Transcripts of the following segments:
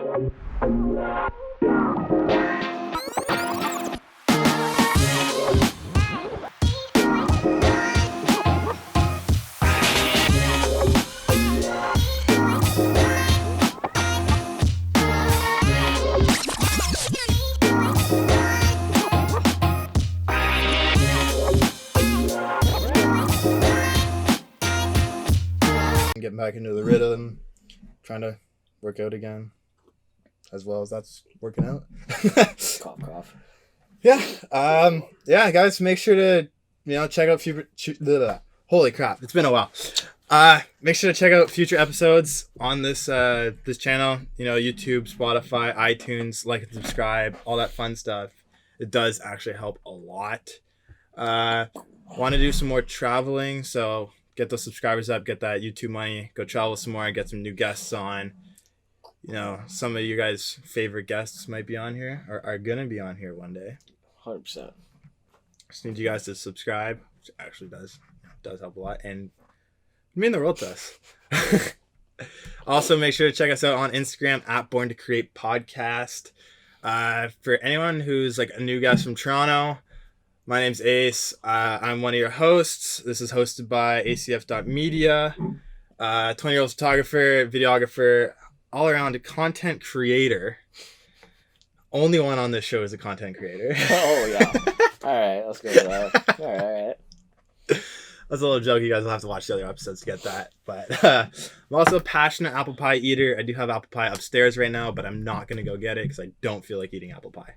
Getting back into the rhythm, trying to work out again, as well as that's working out. Cough, cough. Yeah, guys, make sure to check out future. Holy crap, it's been a while. Make sure to check out future episodes on this this channel. YouTube, Spotify, iTunes. Like and subscribe, all that fun stuff. It does actually help a lot. Want to do some more traveling, so get those subscribers up, get that YouTube money, go travel some more, and get some new guests on. Some of you guys' favorite guests might be on here, or are gonna be on here one day. 100%. Just need you guys to subscribe, which actually does help a lot, and mean the world to us. Also, make sure to check us out on Instagram at Born to Create Podcast. For anyone who's like a new guest from Toronto, my name's Ace. I'm one of your hosts. This is hosted by ACF.media. 20-year-old photographer, videographer, all around a content creator. Only one on this show is a content creator. Oh, yeah. All right, let's go with that. All right. That's a little joke. You guys will have to watch the other episodes to get that. But I'm also a passionate apple pie eater. I do have apple pie upstairs right now, but I'm not going to go get it because I don't feel like eating apple pie.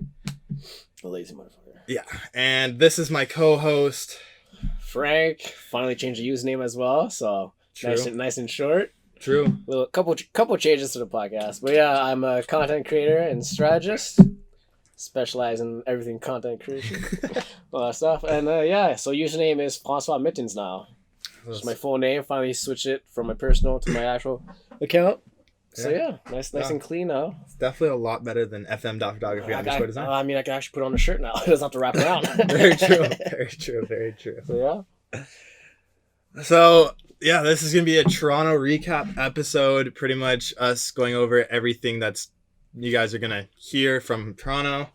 A lazy motherfucker. Yeah, and this is my co-host, Frank. Finally changed the username as well, so nice and short. True. Couple changes to the podcast, but yeah, I'm a content creator and strategist, specialize in everything content creation, all that stuff. And so username is Francois Mittens now. It's my full name. Finally switched it from my personal to my actual account. So nice and clean now. It's definitely a lot better than FM.photography underscore design. I mean, I can actually put it on a shirt now. It doesn't have to wrap around. Very true. Very true. Very true. So this is going to be a Toronto recap episode. Pretty much us going over everything that's you guys are going to hear from Toronto.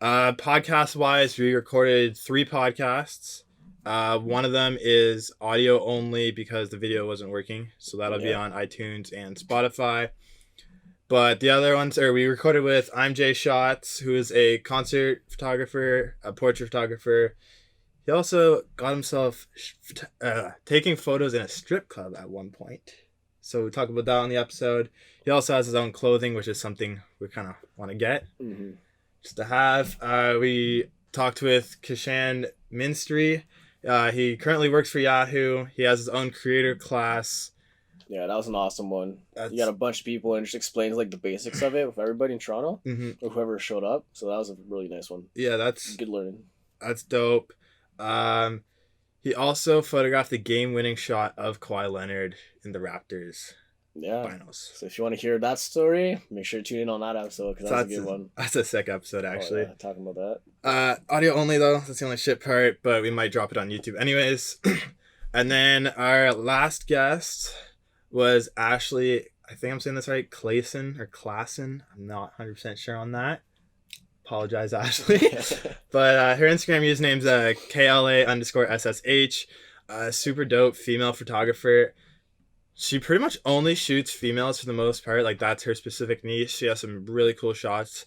Podcast-wise, we recorded 3 podcasts. One of them is audio only because the video wasn't working, so that'll be on iTunes and Spotify. But the other ones we recorded with I'm Jay Schatz, who is a concert photographer, a portrait photographer. He also got himself taking photos in a strip club at one point. So we talk about that on the episode. He also has his own clothing, which is something we kind of want to get. Mm-hmm. Just to have. We talked with Kishan Minstry. He currently works for Yahoo. He has his own creator class. Yeah, that was an awesome one. You got a bunch of people and just explains like the basics of it with everybody in Toronto, or whoever showed up. So that was a really nice one. Yeah, that's good learning. That's dope. He also photographed the game-winning shot of Kawhi Leonard in the Raptors finals. So if you want to hear that story, make sure to tune in on that episode because that's a good one. That's a sick episode, actually. Talking about that. Audio only, though. That's the only shit part, but we might drop it on YouTube anyways. And then our last guest was Ashley, I think I'm saying this right, Clason or Klassen. I'm not 100% sure on that. Apologize, Ashley. But her Instagram username's KLA_SSH. Super dope female photographer. She pretty much only shoots females for the most part. Like, that's her specific niche. She has some really cool shots.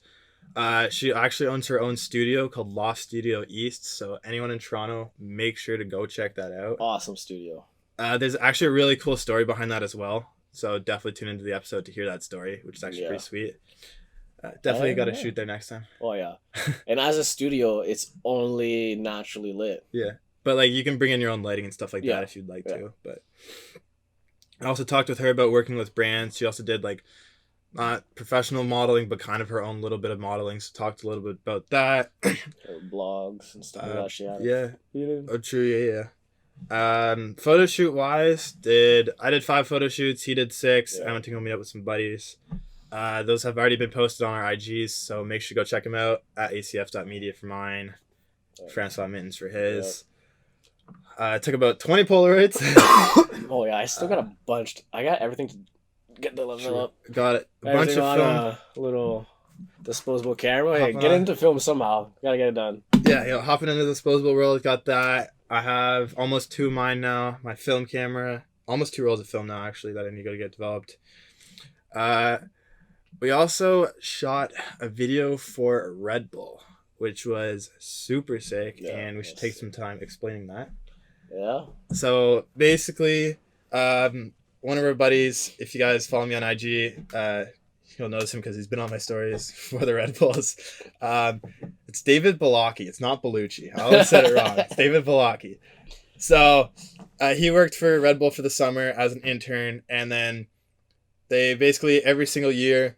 She actually owns her own studio called Loft Studio East. So anyone in Toronto, make sure to go check that out. Awesome studio. There's actually a really cool story behind that as well. So definitely tune into the episode to hear that story, which is actually pretty sweet. Definitely got to shoot there next time. Oh, yeah. And as a studio, it's only naturally lit. Yeah. But, like, you can bring in your own lighting and stuff like that if you'd like to. But I also talked with her about working with brands. She also did, like, not professional modeling, but kind of her own little bit of modeling. So talked a little bit about that. Her blogs and stuff like that she had. Yeah. Oh, true. Yeah. Photo shoot wise, I did 5 photo shoots. He did 6. I went to go meet up with some buddies. Those have already been posted on our IGs, so make sure to go check them out at acf.media for mine, Francois Mittens for his. Took about 20 Polaroids. Oh yeah, I still got a bunch. I got everything to Get the level up. Got it. A bunch Everything of on film. a little disposable camera. Hey, Hopping get on. into film somehow. Gotta get it done. Yeah, hopping into the disposable world. Got that. I have almost 2 of mine now. My film camera. Almost 2 rolls of film now, actually, that I need to get developed. We also shot a video for Red Bull, which was super sick, and we should take some time explaining that. Yeah. So basically, one of our buddies, if you guys follow me on IG, you'll notice him because he's been on my stories for the Red Bulls. It's David Balaki. It's not Bellucci. I always said it wrong. It's David Balaki. So he worked for Red Bull for the summer as an intern, and then they basically every single year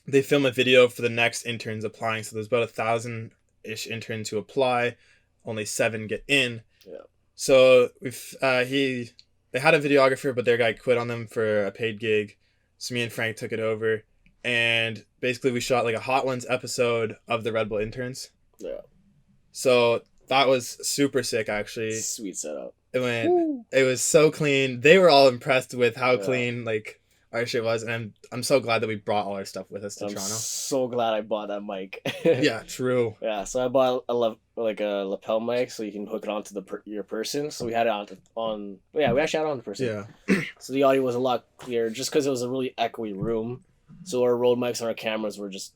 they film a video for the next interns applying. So there's about 1,000-ish interns who apply, only 7 get in. Yeah. So they had a videographer, but their guy quit on them for a paid gig. So me and Frank took it over, and basically we shot like a Hot Ones episode of the Red Bull interns. Yeah. So that was super sick, actually. Sweet setup. It was so clean. They were all impressed with how clean like our shit was, and I'm so glad that we brought all our stuff with us to Toronto. So glad I bought that mic. Yeah, true. Yeah, so I bought a lapel mic so you can hook it onto your person. So we had it on. Yeah, we actually had it on the person. Yeah. So the audio was a lot clearer, just because it was a really echoey room. So our Rode mics and our cameras were just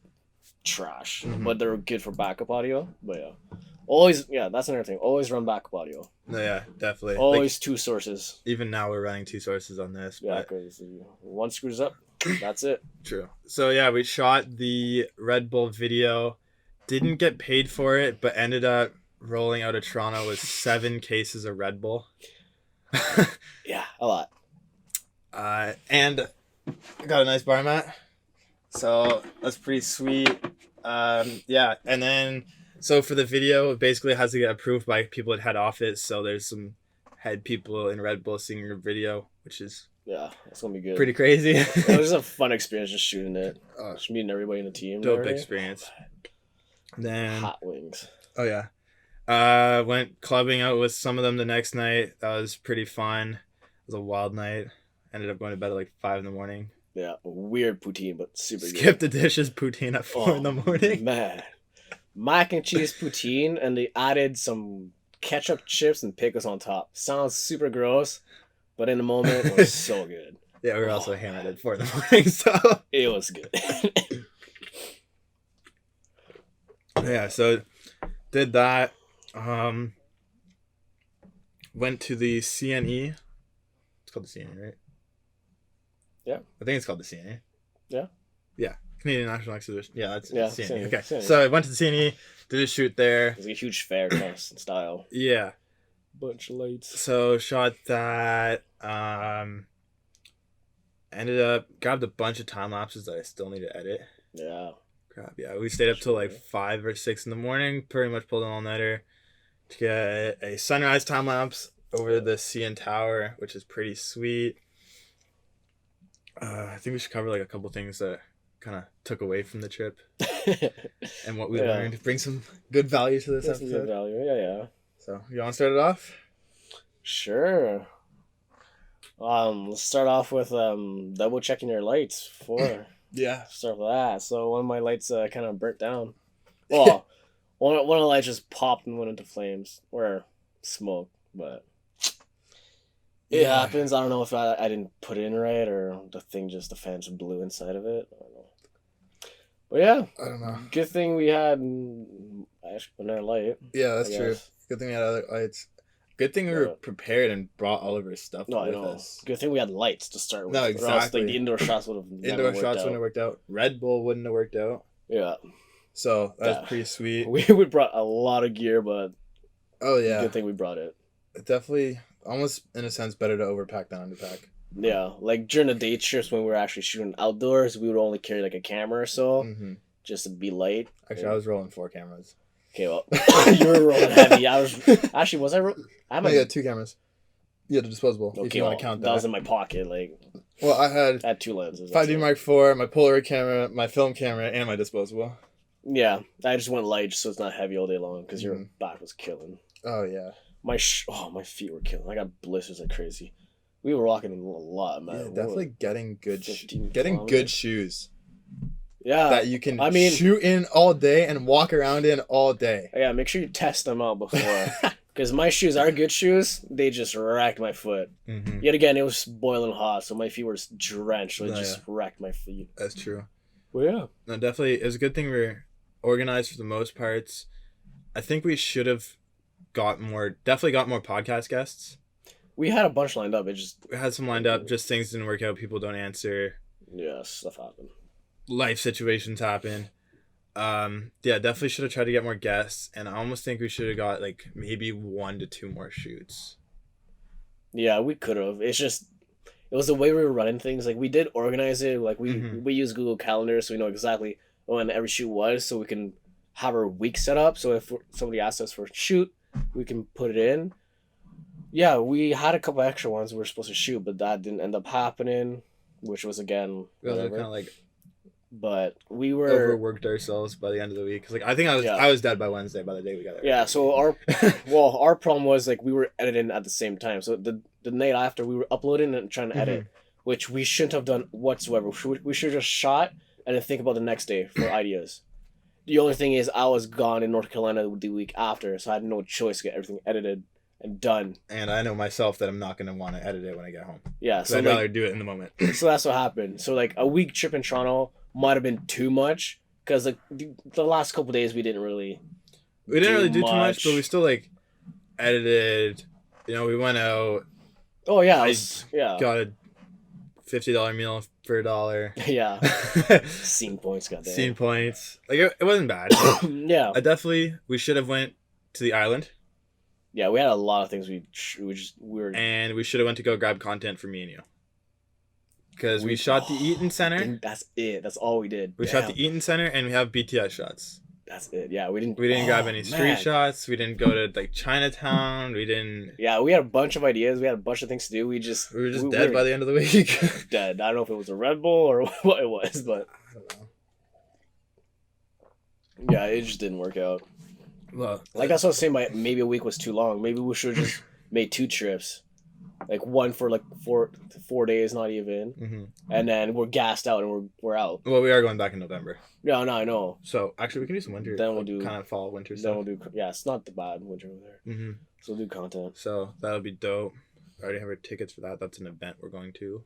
trash, but they were good for backup audio. But yeah, always that's another thing. Always run backup audio. No, yeah, definitely. Always 2 sources. Even now we're running 2 sources on this. Yeah, because one screws up, that's it. True. So yeah, we shot the Red Bull video, didn't get paid for it, but ended up rolling out of Toronto with 7 cases of Red Bull. Yeah, a lot. And I got a nice bar mat, so that's pretty sweet. Yeah, and then so for the video, it basically has to get approved by people at head office. So there's some head people in Red Bull seeing your video, which is that's gonna be good. Pretty crazy. It was a fun experience just shooting it, just meeting everybody in the team. Dope experience. Then hot wings. Oh yeah, went clubbing out with some of them the next night. That was pretty fun. It was a wild night. Ended up going to bed at like 5 a.m. Yeah, weird poutine, but super good. Skipped the dishes poutine at 4 a.m. Man, mac and cheese poutine, and they added some ketchup chips and pickles on top. Sounds super gross, but in the moment it was so good. Yeah, we were also hammered at 4 a.m. So it was good. Yeah, so did that. Went to the CNE. It's called the CNE, right? Yeah. I think it's called the CNE. Yeah. Yeah. Canadian National Exhibition. Yeah, that's CNE. CNE. Okay. CNE. So I went to the CNE, did a shoot there. It was like a huge fair kind of style. Yeah. Bunch of lights. So shot that. Ended up grabbed a bunch of time lapses that I still need to edit. Yeah. Crap, yeah. We stayed up till like 5 or 6 in the morning. Pretty much pulled an all-nighter to get a sunrise time lapse over the CN Tower, which is pretty sweet. I think we should cover like a couple things that kind of took away from the trip and what we learned. Bring some good value to this episode. Good value. Yeah. So you want to start it off? Sure. Let's start off with double checking your lights before. Yeah. Start with that. So one of my lights kind of burnt down. Well, one of the lights just popped and went into flames or smoke, but it happens. I don't know if I didn't put it in right or the fan just blew inside of it. I don't know. But yeah, I don't know. Good thing we had another light. Yeah, that's true. Good thing we had other lights. Good thing we were prepared and brought all of our stuff with us. Good thing we had lights to start with. No, exactly. Or else, like, the indoor shots would have wouldn't have worked out. Red Bull wouldn't have worked out. Yeah. So that was pretty sweet. We brought a lot of gear, but good thing we brought it. Definitely, almost in a sense, better to overpack than underpack. Yeah, like during the day trips when we were actually shooting outdoors, we would only carry like a camera or so, just to be light. Actually, I was rolling 4 cameras. Okay, well, you were rolling heavy. I was I had 2 cameras. Yeah, the disposable. Okay, if you want to count that. That was in my pocket. Like, well, I had 2 lenses. 5D Mark IV, my Polaroid camera, my film camera, and my disposable. Yeah, I just went light so it's not heavy all day long because your back was killing. Oh yeah. My feet were killing. I got blisters like crazy. We were walking a lot, man. Yeah, definitely getting good 15 getting good kilometers. shoes Yeah. that you can I mean, shoot in all day and walk around in all day. yeah, make sure you test them out before. Because my shoes are good shoes. They just wrecked my foot. Mm-hmm. Yet again, it was boiling hot, so my feet were drenched. So it Oh, just wrecked my feet. That's true. Well, yeah. No, definitely. It's a good thing we're organized for the most parts. I think we should have definitely got more podcast guests. We had a bunch lined up. It just... We had some lined up, just things didn't work out. People don't answer. Yeah, stuff happened. Life situations happen. Yeah, definitely should have tried to get more guests, and I almost think we should have got like maybe 1 to 2 more shoots. Yeah, we could have. It's just... It was the way we were running things. Like, we did organize it. Like, we use Google Calendar, so we know exactly when every shoot was, so we can have our week set up. So if somebody asks us for a shoot, we can put it in. Yeah, we had a couple extra ones we were supposed to shoot, but that didn't end up happening, which was, again, We kind of like but we were overworked ourselves by the end of the week. Cause like I think I was dead by Wednesday by the day we got there. Yeah, so our problem was like we were editing at the same time. So the night after we were uploading and trying to edit, which we shouldn't have done whatsoever. We should have just shot and then think about the next day for ideas. The only thing is I was gone in North Carolina the week after, so I had no choice to get everything edited and done. And I know myself that I'm not going to want to edit it when I get home. Yeah, so I'd rather do it in the moment. So that's what happened. So like a week trip in Toronto might have been too much because like the last couple days we didn't really do too much, but we still like edited. You know, we went out. Oh yeah, got a $50 meal for $1. Yeah. Scene points, goddamn. Scene points. Like it wasn't bad. Yeah. We should have went to the island. Yeah, we had a lot of things we were. And we should have went to go grab content for me and you. Because we shot the Eaton Center. That's it. That's all we did. We shot the Eaton Center and we have BTS shots. That's it. Yeah, we didn't grab any street shots. We didn't go to like Chinatown. We didn't. Yeah, we had a bunch of ideas. We had a bunch of things to do. We were just dead by the end of the week. Dead. I don't know if it was a Red Bull or what it was, but I don't know. Yeah, it just didn't work out. Well, like that's what I was saying. Maybe a week was too long. Maybe we should have just made 2 trips. Like one for like 4 days, not even, and then we're gassed out and we're out. Well, we are going back in November. No, I know. So actually, we can do some winter. Then we'll do kind of fall, winter. Then stuff. we'll do. Yeah, it's not the bad winter over there. So we'll do content. So that'll be dope. I already have our tickets for that. That's an event we're going to.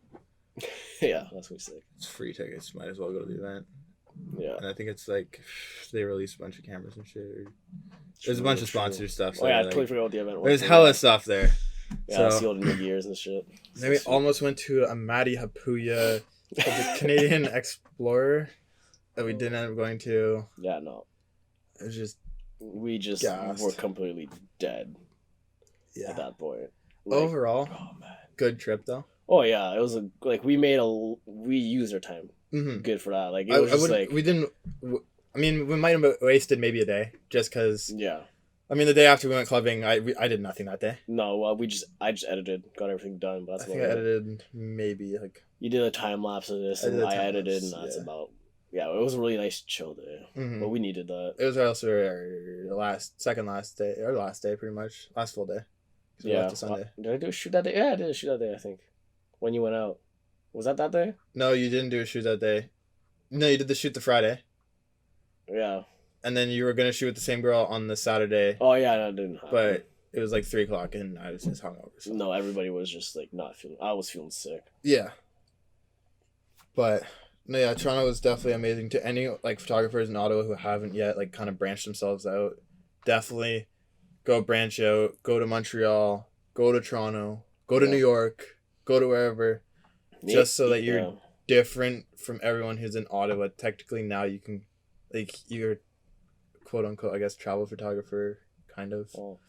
Yeah, that's what we say. It's free tickets. Might as well go to the event. Yeah. And I think it's like they release a bunch of cameras and shit. There's a bunch of sponsor stuff. So I like, totally forgot what the event was. There's hella stuff there. Yeah, sealed in gears and shit. Then we almost went to a Matty Hapuya, the Canadian Explorer, that we didn't end up going to. Yeah, no. It was just... We just were completely dead at that point. Like, overall, good trip though. Oh yeah, it was we used our time good for that. Like it was just like we didn't. I mean, we might have wasted maybe a day just because. Yeah. I mean, the day after we went clubbing, I did nothing that day. No, well, I just edited, got everything done. But that's I think I edited maybe like. You did a time lapse of this, and I edited, and that's about. Yeah, it was a really nice chill day, but we needed that. It was also our last day, pretty much last full day. Yeah. Sunday. Did I do a shoot that day? Yeah, I did a shoot that day. I think. When you went out, was that day? No, you didn't do a shoot that day. No, you did the shoot the Friday. Yeah. And then you were gonna shoot with the same girl on the Saturday. Oh yeah, that didn't happen. But it was like 3:00 and I was just hungover. So. No, everybody was just like not feeling. I was feeling sick. Yeah. But no, yeah, Toronto was definitely amazing. To any like photographers in Ottawa who haven't yet like kind of branched themselves out, definitely go branch out. Go to Montreal. Go to Toronto. Go to New York. Go to wherever. Just so that you're different from everyone who's in Ottawa. Technically now you can, like, you're quote unquote, I guess, travel photographer, kind of. Well,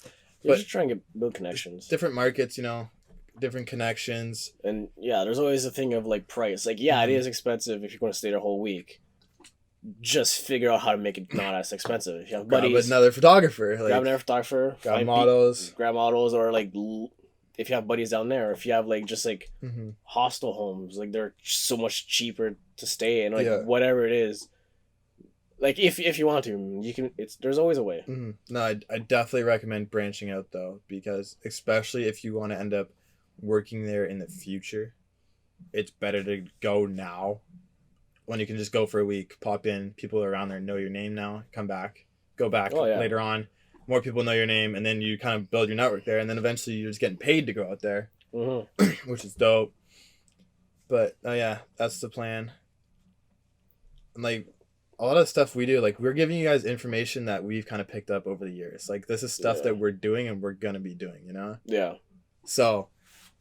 you're just trying to build connections. Different markets, you know, different connections. And yeah, there's always a thing of like price. Like, yeah, it is expensive if you're going to stay there a whole week. Just figure out how to make it not as expensive. If you have buddies, grab another photographer. Like, grab another photographer. Grab models. Grab models, or like if you have buddies down there, if you have like just like hostel homes, like they're so much cheaper to stay in. Like whatever it is. Like if you want to, you can. There's always a way. No, I definitely recommend branching out though, because especially if you want to end up working there in the future, it's better to go now when you can just go for a week, pop in, people around there know your name now, come back, go back later on, more people know your name, and then you kind of build your network there, and then eventually you're just getting paid to go out there, which is dope. But yeah, that's the plan. And like a lot of stuff we do, like we're giving you guys information that we've kind of picked up over the years. Like this is stuff that we're doing and we're gonna be doing, you know? Yeah. So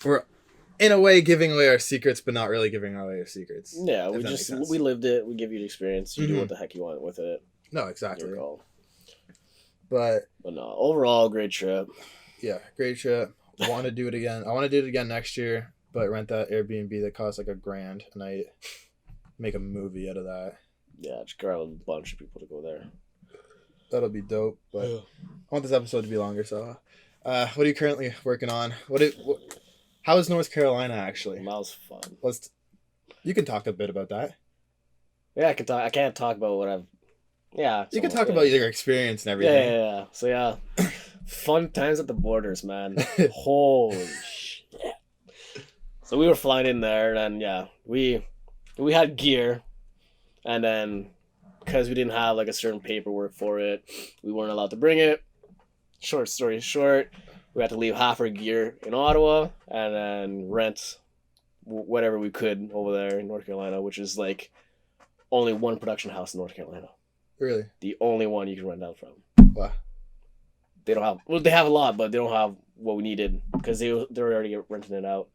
we're in a way giving away our secrets, but not really giving away our secrets. Yeah, we lived it. We give you the experience. You do what the heck you want with it. No, exactly. But no, overall, great trip. Yeah, great trip. Want to do it again. I want to do it again next year, but rent that Airbnb that costs like $1,000 a night. Make a movie out of that. Yeah, just grab a bunch of people to go there. That'll be dope. But I want this episode to be longer. So, what are you currently working on? How is North Carolina actually? That was fun. You can talk a bit about that. Yeah, I can talk. I can't talk about what I've. Yeah, you can talk about your experience and everything. Yeah. So yeah, fun times at the borders, man. Holy shit! So we were flying in there, and yeah, we had gear, and then because we didn't have like a certain paperwork for it, we weren't allowed to bring it. Short story short, we had to leave half our gear in Ottawa and then rent whatever we could over there in North Carolina, which is like only one production house in North Carolina. Really? The only one you can rent out from. Wow. They don't have. Well, they have a lot, but they don't have what we needed because they're already renting it out.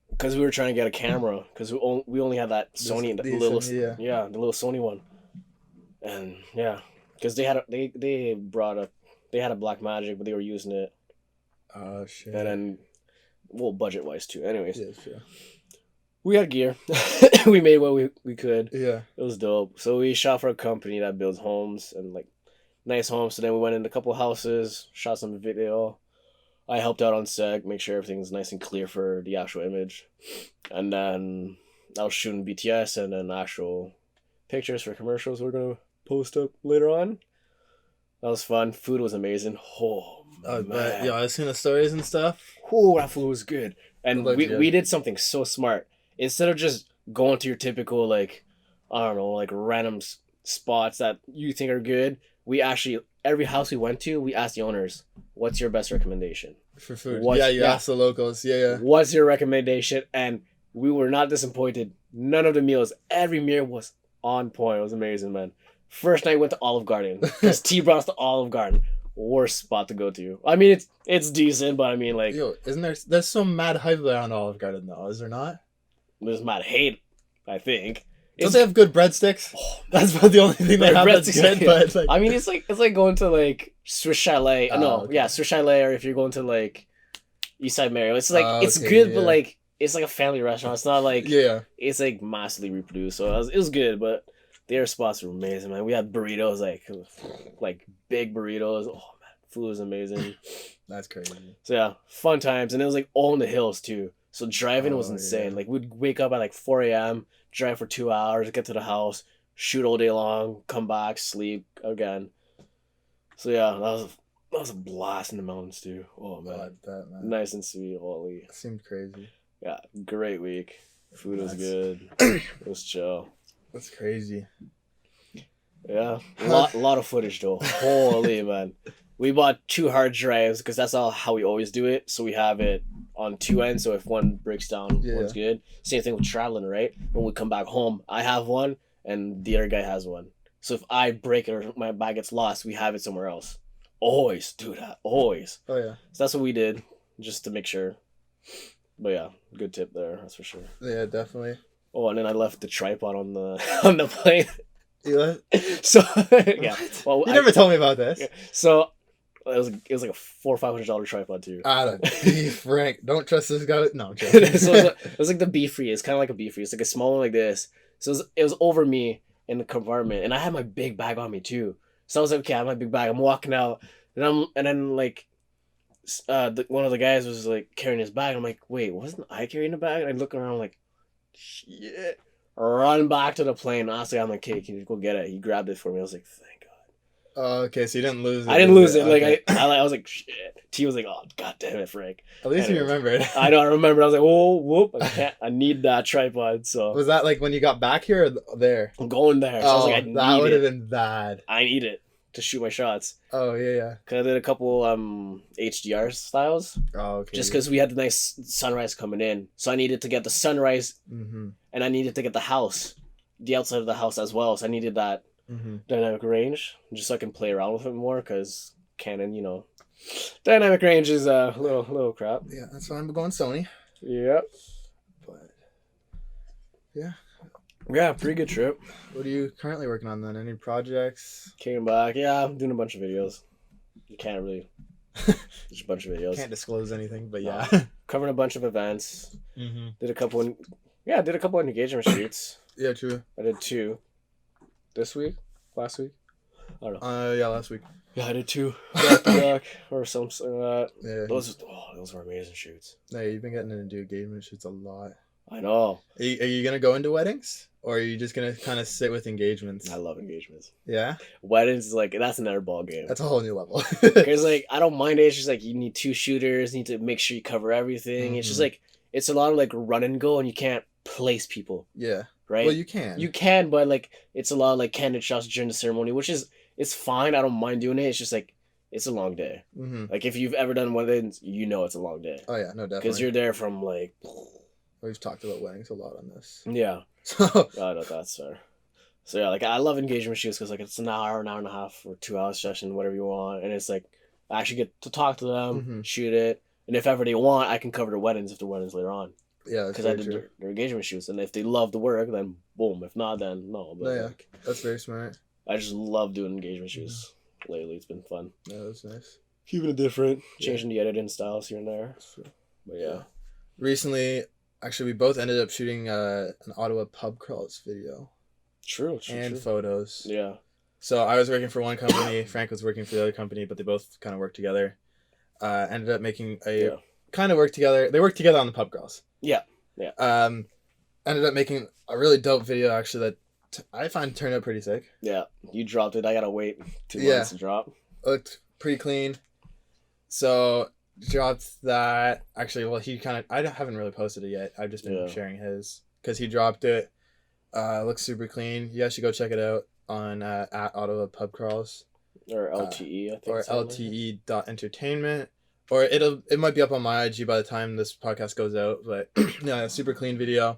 Because we were trying to get a camera because we only had that Sony, the little Sony one, and yeah, because they had a Blackmagic, but they were using it. Oh shit. And then, well, budget wise too. Anyways, yeah, sure. We had gear. We made what we could. Yeah, it was dope. So we shot for a company that builds homes and like nice homes. So then we went in a couple houses, shot some video. I helped out on set, make sure everything's nice and clear for the actual image. And then I was shooting BTS and then actual pictures for commercials we're going to post up later on. That was fun. Food was amazing. Oh, man. Yeah, I've seen the stories and stuff. Oh, that food was good. And we did something so smart. Instead of just going to your typical, like, I don't know, like random spots that you think are good, we actually, every house we went to, we asked the owners, what's your best recommendation? For food. You asked the locals. Yeah. What's your recommendation? And we were not disappointed. None of the meals, every meal was on point. It was amazing, man. First night went to Olive Garden because T brought us to Olive Garden. Worst spot to go to. I mean, it's decent, but I mean, like, yo, there's some mad hype around Olive Garden though, is there not? There's mad hate, I think. Don't they have good breadsticks? Oh, that's about the only thing they have that's good. But like, I mean, it's like going to like Swiss Chalet. Swiss Chalet, or if you're going to like Eastside Marriott. It's like it's good, but like it's like a family restaurant. It's not like it's like massively reproduced. So it was good, but their spots were amazing, man. We had burritos, like big burritos. Oh man, food was amazing. That's crazy. So yeah, fun times, and it was like all in the hills too. So driving was insane. Yeah. Like we'd wake up at like 4 a.m., drive for 2 hours, get to the house, shoot all day long, come back, sleep again. So yeah, that was a blast in the mountains too. Oh man, I bet, man. Nice and sweet, Wally. Seemed crazy. Yeah, great week. Food was good. It was chill. That's crazy. Yeah, a lot of footage though. Holy man, we bought 2 hard drives because that's how we always do it. So we have it on 2 ends. So if one breaks down, one's good. Same thing with traveling, right? When we come back home, I have one and the other guy has one. So if I break it or my bag gets lost, we have it somewhere else. Always do that. Always. Oh yeah. So that's what we did, just to make sure. But yeah, good tip there. That's for sure. Yeah, definitely. Oh, and then I left the tripod on the plane. You left? So yeah. Well, you never told me about this. Yeah. So it was like a $400 or $500 tripod too. Be frank. Don't trust this guy. No, I'm joking. So it was like the B-free. It's kind of like a B-free. It's like a small one like this. So it was over me in the compartment, and I had my big bag on me too. So I was like, okay, I have my big bag. I'm walking out, and then like, one of the guys was like carrying his bag. I'm like, wait, wasn't I carrying the bag? And I look around like, shit. Run back to the plane. Honestly, I'm like, okay, can you go get it? He grabbed it for me. I was like, thank God. Oh, okay, so you didn't lose it. I didn't lose it. Okay. Like I was like, shit. T was like, oh god damn it, Frank. At least you remembered. I know. I remember. I was like, oh whoop! I need that tripod. So was that like when you got back here or there? I'm going there. So I was like, I need that would have it. been bad. I need it to shoot my shots. Oh yeah. Cause I did a couple HDR styles. Oh okay. Just because we had the nice sunrise coming in, so I needed to get the sunrise, Mm-hmm. and I needed to get the house, the outside of the house as well. So I needed that dynamic range, just so I can play around with it more. Cause Canon, you know, dynamic range is a little crap. Yeah, that's why I'm going Sony. Yep. But yeah. Yeah, pretty good trip. What are you currently working on then? Any projects? Came back. Yeah, I'm doing a bunch of videos. You can't really. Just a bunch of videos. Can't disclose anything, but yeah. Covering a bunch of events. Mm-hmm. Did a couple of engagement shoots. Yeah, true. I did 2 this week, last week. I don't know. Yeah, last week. Yeah, I did 2 back to back or something like that. Yeah. Those were amazing shoots. Yeah, you've been getting into engagement shoots a lot. I know. Are you gonna go into weddings, or are you just gonna kind of sit with engagements? I love engagements. Yeah. Weddings is like that's another ball game. That's a whole new level. Because like I don't mind it. It's just like you need 2 shooters. You need to make sure you cover everything. It's just like it's a lot of like run and go, and you can't place people. Yeah. Right. Well, you can. You can, but like it's a lot of like candid shots during the ceremony, which is it's fine. I don't mind doing it. It's just like it's a long day. Mm-hmm. Like if you've ever done weddings, you know it's a long day. Oh yeah, no, definitely. Because you're there from like. We've talked about weddings a lot on this. Yeah. So. I know that's fair. So yeah, like I love engagement shoots because like it's an hour and a half, or 2 hours session, whatever you want, and it's like I actually get to talk to them, shoot it, and if ever they want, I can cover their weddings if their weddings later on. Yeah, because I did their engagement shoots, and if they love the work, then boom. If not, then no. But yeah, like, that's very smart. I just love doing engagement shoots. Lately, it's been fun. Yeah, that's nice. Keeping it different, changing the editing styles here and there. But yeah. Recently, actually, we both ended up shooting an Ottawa pub crawls video. True. Photos. Yeah. So I was working for one company, Frank was working for the other company, but they both kind of worked together. Ended up making kind of work together. They worked together on the pub crawls. Yeah. Ended up making a really dope video actually that I find turned out pretty sick. Yeah, you dropped it. I gotta wait 2 months to drop. Looked pretty clean. So dropped that. Actually, well, I haven't really posted it yet. I've just been sharing his because he dropped it. Looks super clean. You guys should go check it out on at Ottawa Pub Crawls or LTE, I think, or LTE.entertainment. Or it might be up on my IG by the time this podcast goes out. But yeah, super clean video.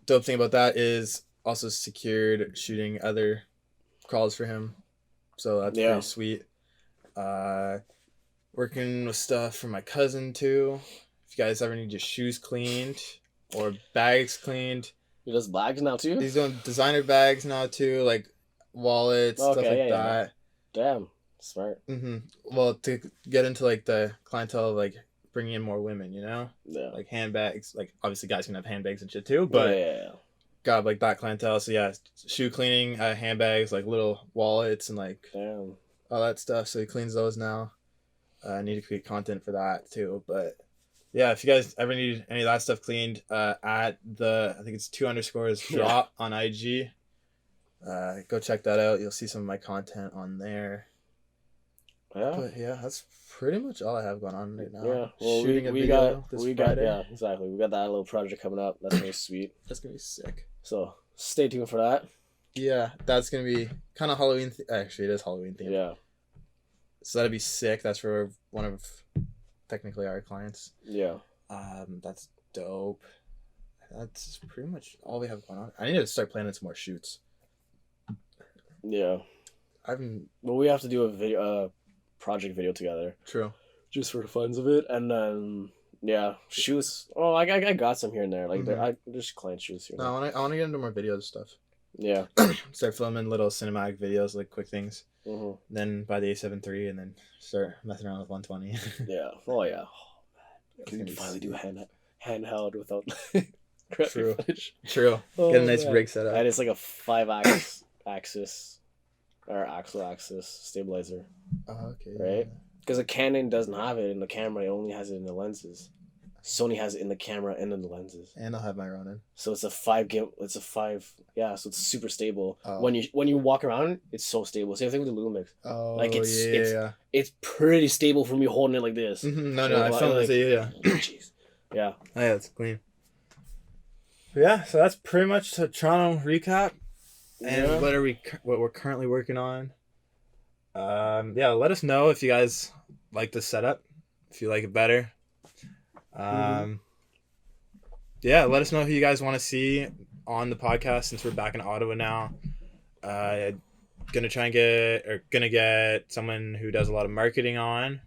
Dope thing about that is also secured shooting other crawls for him, so that's pretty sweet. Working with stuff for my cousin too. If you guys ever need your shoes cleaned or bags cleaned, he does bags now too. He's doing designer bags now too, like wallets, stuff like that. Damn, smart. Well, to get into like the clientele, like bringing in more women, you know, like handbags. Like obviously, guys can have handbags and shit too, but got like that clientele. So yeah, shoe cleaning, handbags, like little wallets, and like all that stuff. So he cleans those now. I need to create content for that too. But yeah, if you guys ever need any of that stuff cleaned, at I think it's 2_ drop on IG. Go check that out. You'll see some of my content on there. Yeah. But yeah, that's pretty much all I have going on right now. Yeah. Well, we got exactly. We got that little project coming up. That's gonna be sweet. That's gonna be sick. So stay tuned for that. Yeah, that's gonna be kind of Halloween. Actually, it is Halloween themed. Yeah. So that'd be sick. That's for one of technically our clients. Yeah. That's dope. That's pretty much all we have going on. I need to start planning some more shoots. Yeah. Well, we have to do a video, project video together. True. Just for the funs of it, and then shoots. Oh, I got some here and there. Like there's client shoots here. No, I want to get into more videos stuff. Yeah. Start filming little cinematic videos, like quick things. Then buy the A7 III and then start messing around with 120. Yeah. Oh yeah. Oh, man. Can you finally do handheld without True. footage? True. Get a nice rig set up. And it's like a 5-axis or axis stabilizer. Oh, okay. Right? Because a Canon doesn't have it in the camera; it only has it in the lenses. Sony has it in the camera and in the lenses. And I'll have my Ronin. So it's a 5 gig. It's a 5. Yeah, so it's super stable. Oh. When you walk around, it's so stable. Same thing with the Lumix. Oh, Like it's yeah. it's pretty stable for me holding it like this. Mm-hmm. No, I felt like yeah. Jeez. Yeah. Oh, yeah, it's clean. Yeah, so that's pretty much the Toronto recap, and what we're currently working on. Yeah, let us know if you guys like the setup, if you like it better. Yeah, let us know who you guys want to see on the podcast since we're back in Ottawa now. Gonna get someone who does a lot of marketing on.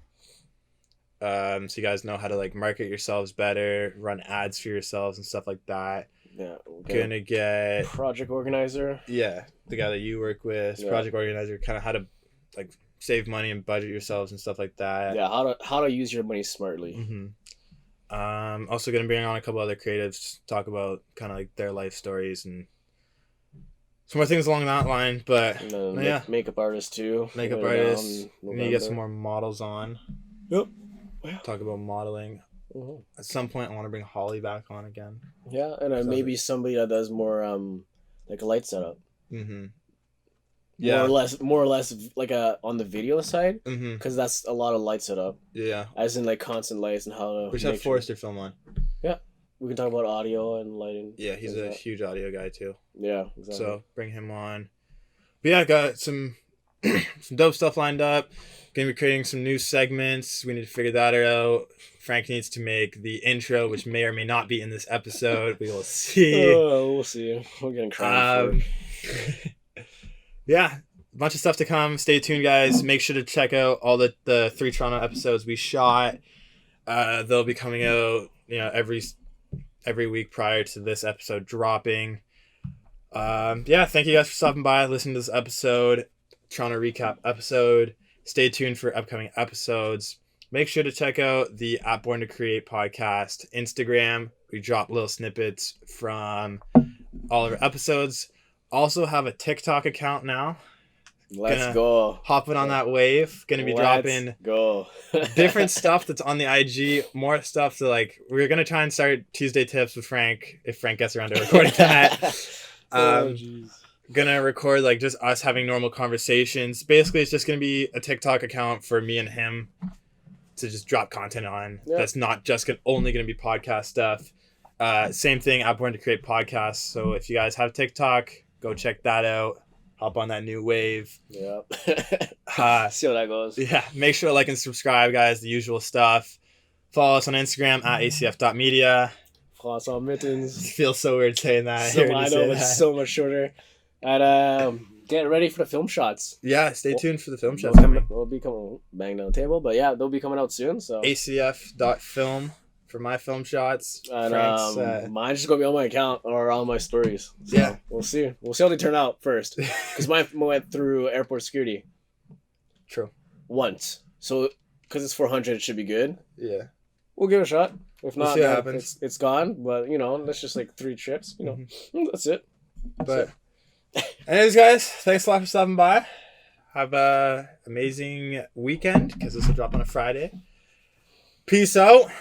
So you guys know how to like market yourselves better, run ads for yourselves and stuff like that. Yeah. Gonna get project organizer. Yeah, the guy that you work with, Yeah. project organizer, kind of how to like save money and budget yourselves and stuff like that. Yeah, how to use your money smartly. Mm-hmm. Also gonna bring on a couple other creatives to talk about kind of like their life stories and some more things along that line. But yeah, makeup artist too. Makeup artist. We need to get some more models on. Yep. Talk about modeling. Mm-hmm. At some point, I want to bring Holly back on again. Yeah, and maybe somebody that does more like a light setup. Mm-hmm. Yeah. More or less like on the video side, Mm-hmm. because that's a lot of light setup. Yeah. As in like constant lights and how to. We should have Forrester film on. Yeah, we can talk about audio and lighting. Yeah, he's a huge audio guy too. Yeah, exactly. So bring him on. But yeah, I got some dope stuff lined up. Gonna be creating some new segments. We need to figure that out. Frank needs to make the intro, which may or may not be in this episode. We will see. We'll see. We're getting crazy. Yeah, a bunch of stuff to come. Stay tuned, guys. Make sure to check out all the 3 Toronto episodes we shot. They'll be coming out, every week prior to this episode dropping. Yeah, thank you guys for stopping by, listening to this episode, Toronto recap episode. Stay tuned for upcoming episodes. Make sure to check out the At Born to Create podcast Instagram. We drop little snippets from all of our episodes. Also have a TikTok account now. Let's go. Hopping on that wave. Gonna be dropping different stuff that's on the IG. More stuff to like. We're gonna try and start Tuesday tips with Frank if Frank gets around to recording that. Gonna record like just us having normal conversations. Basically, it's just gonna be a TikTok account for me and him to just drop content on. Yep. That's not just only gonna be podcast stuff. Same thing. At Born to Create podcast. So if you guys have TikTok, go check that out. Hop on that new wave. Yeah. See how that goes. Yeah. Make sure to like and subscribe, guys. The usual stuff. Follow us on Instagram at acf.media. Follow us on Mittens. It feels so weird saying that. I know, it's so much shorter. And get ready for the film shots. Yeah, stay tuned for the film shots coming. We'll be coming bang down the table, but yeah, they'll be coming out soon. So acf.film for my film shots. And mine's just gonna be on my account or on my stories. So yeah, we'll see how they turn out first, because mine went through airport security. True. Once, so because it's 400, it should be good. Yeah, we'll give it a shot. If not, we'll see what happens. It's gone. But that's just like 3 trips. That's it. But anyways, guys, thanks a lot for stopping by. Have a amazing weekend, because this will drop on a Friday. Peace out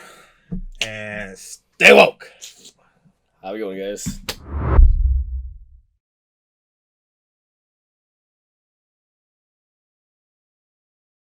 and stay woke. How we going, guys?